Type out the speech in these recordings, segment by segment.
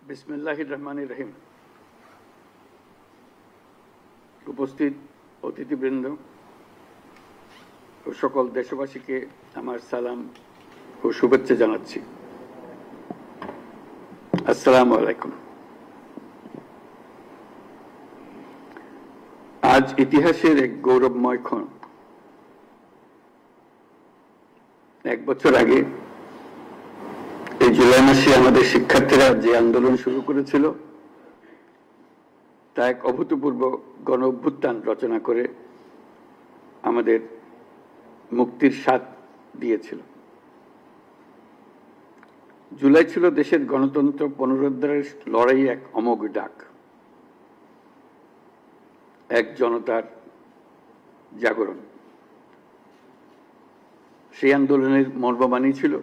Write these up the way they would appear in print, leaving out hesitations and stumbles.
বিসমিল্লাহির রহমানির রহিম। উপস্থিত অতিথিবৃন্দ ও সকল দেশবাসীকে আমার সালাম ও শুভেচ্ছা জানাচ্ছি। আসসালামু আলাইকুম। আজ ইতিহাসের এক গৌরবময় ক্ষণ। 1 বছর আগে এই জুলাই মাসে আমাদের শিক্ষার্থীরা যে আন্দোলন শুরু করেছিল তা এক অভূতপূর্ব গণ অভ্যুত্থান রচনা করে আমাদের মুক্তির স্বাদ দিয়েছিল। জুলাই ছিল দেশের গণতন্ত্র পুনরুদ্ধারের লড়াই এক অমোঘ ডাক, এক জনতার জাগরণ। সেই আন্দোলনের মর্মবাণী ছিল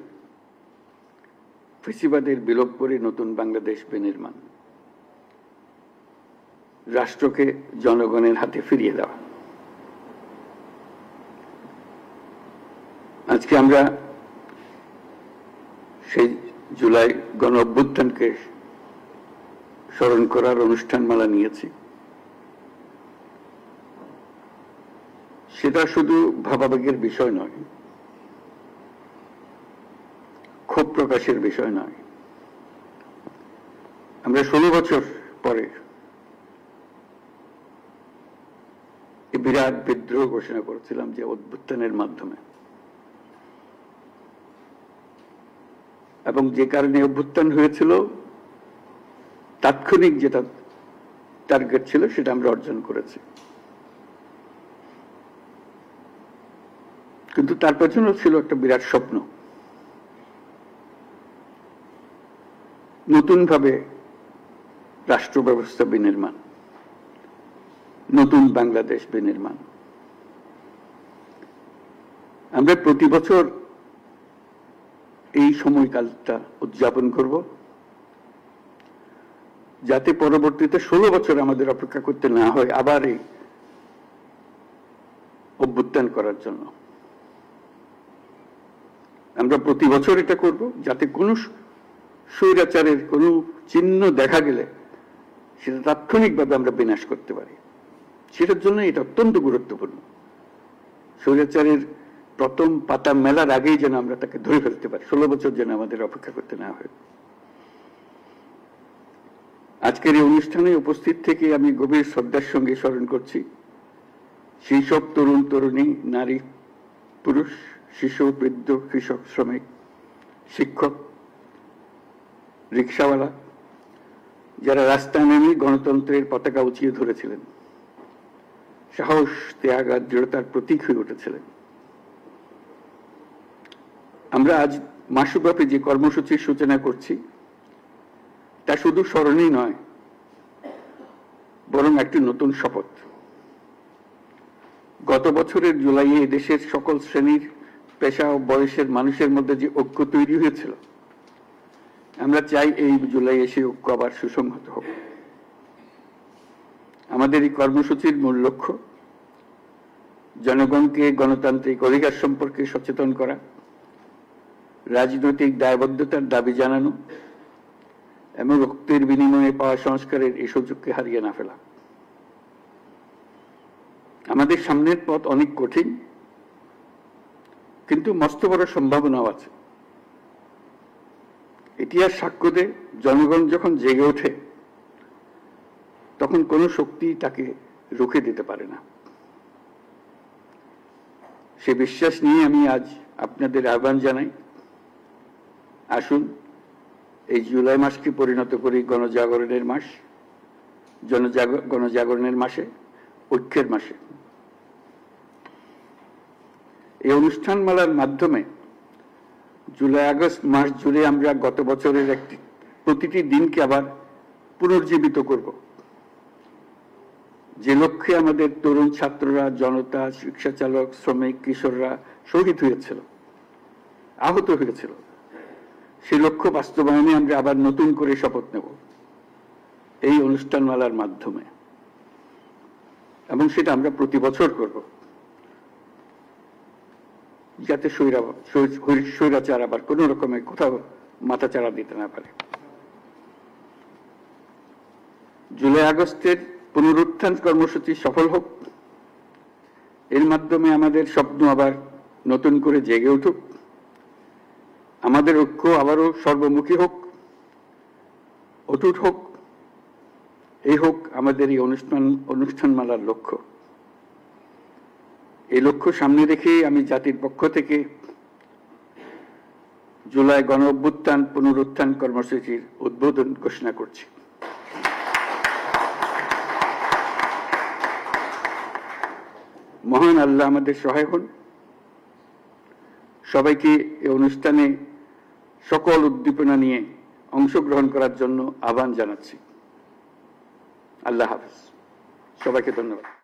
ফ্যাসিবাদের বিলোপ করে নতুন বাংলাদেশ বিনির্মাণ, রাষ্ট্রকে জনগণের হাতে ফিরিয়ে দেওয়া। আজকে আমরা সেই জুলাই গণ অভ্যুত্থানকে স্মরণ করার অনুষ্ঠানমালা নিয়েছি। সেটা শুধু ভাবাবেগের বিষয় নয়, ক্ষোভ প্রকাশের বিষয় নয়। আমরা 16 বছর পরে বিরাট বিদ্রোহ ঘোষণা করেছিলাম যে অভ্যুত্থানের মাধ্যমে, এবং যে কারণে অভ্যুত্থান হয়েছিল তাৎক্ষণিক যেটা টার্গেট ছিল সেটা আমরা অর্জন করেছি। কিন্তু তার পেছনেও ছিল একটা বিরাট স্বপ্ন, নতুনভাবে রাষ্ট্র ব্যবস্থা বিনির্মাণ, নতুন বাংলাদেশ বিনির্মাণ। আমরা প্রতি বছর এই সময়কালটা উদযাপন করব, যাতে পরবর্তীতে 16 বছর আমাদের অপেক্ষা করতে না হয় আবার এই অভ্যুত্থান করার জন্য। আমরা প্রতি বছর এটা করব, যাতে কোনো স্বৈরাচারের কোনো চিহ্ন দেখা গেলে সেটা তাৎক্ষণিকভাবে আমরা বিনাশ করতে পারি। সেটার জন্য এটা অত্যন্ত গুরুত্বপূর্ণ। স্বৈরাচারের প্রথম পাতা মেলার আগেই যেন আমরা তাকে ধরে ফেলতে পারি, 16 বছর যেন আমাদের অপেক্ষা করতে না হয়। আজকের এই অনুষ্ঠানে উপস্থিত থেকে আমি গভীর শ্রদ্ধার সঙ্গে স্মরণ করছি সেই সব তরুণ তরুণী, নারী পুরুষ, শিশু, বৃদ্ধ, কৃষক, শ্রমিক, শিক্ষক, রিক্সাওয়ালা, যারা রাস্তায় নেমে গণতন্ত্রের পতাকা উঁচিয়ে ধরেছিলেন, সাহস, ত্যাগ আর দৃঢ়তার প্রতীক হয়ে উঠেছিলেন। আমরা আজ মাসব্যাপী যে কর্মসূচির সূচনা করছি তা শুধু স্মরণই নয়, বরং একটি নতুন শপথ। গত বছরের জুলাইয়ে দেশের সকল শ্রেণীর, পেশা ও বয়সের মানুষের মধ্যে যে ঐক্য তৈরি হয়েছিল, আমরা চাই এই জুলাইয়ে সেই ঐক্য আবার সুসংহত হোক। আমাদের এই কর্মসূচির মূল লক্ষ্য জনগণকে গণতান্ত্রিক অধিকার সম্পর্কে সচেতন করা, রাজনৈতিক দায়বদ্ধতার দাবি জানানো এবং রক্তের বিনিময়ে পাওয়া সংস্কারের এই সুযোগকে হারিয়ে না ফেলা। আমাদের সামনের পথ অনেক কঠিন, কিন্তু মস্ত বড় সম্ভাবনাও আছে। ইতিহাস সাক্ষ্য দেয়, জনগণ যখন জেগে ওঠে তখন কোনো শক্তি তাকে রুখে দিতে পারে না। সে বিশ্বাস নিয়ে আমি আজ আপনাদের আহ্বান জানাই, আসুন এই জুলাই মাসকে পরিণত করি গণজাগরণের মাস, গণজাগরণের মাসে, ঐক্যের মাসে। এই অনুষ্ঠানমালার মাধ্যমে জুলাই আগস্ট মাস জুড়ে আমরা গত বছরের প্রতিটি দিনকে আবার পুনর্জীবিত করব, যে লক্ষ্যে আমাদের তরুণ ছাত্ররা, জনতা, রিক্সা চালক, শ্রমিক, কিশোররা শহীদ হয়েছিল, আহত হয়েছিল। সেই লক্ষ্য বাস্তবায়নে আমরা আবার নতুন করে শপথ নেব এই অনুষ্ঠানমালার মাধ্যমে, এবং সেটা আমরা প্রতি বছর করব, যাতে স্বৈরাচার আবার কোন রকমের কোথাও মাথাচাড়া দিতে না পারে। জুলাই আগস্টের পুনরুত্থান কর্মসূচি সফল হোক, এর মাধ্যমে আমাদের স্বপ্ন আবার নতুন করে জেগে উঠুক, আমাদের ঐক্য আবারও সর্বমুখী হোক, অটুট হোক, এই হোক আমাদের এই অনুষ্ঠানমালার লক্ষ্য। এই লক্ষ্য সামনে রেখে আমি জাতির পক্ষ থেকে জুলাই গণ অভ্যুত্থান পুনরুত্থান কর্মসূচির উদ্বোধন ঘোষণা করছি। মহান আল্লাহ আমাদের সহায় হন। সবাইকে এই অনুষ্ঠানে সকল উদ্দীপনা নিয়ে অংশগ্রহণ করার জন্য আহ্বান জানাচ্ছি। আল্লাহ হাফেজ। সবাইকে ধন্যবাদ।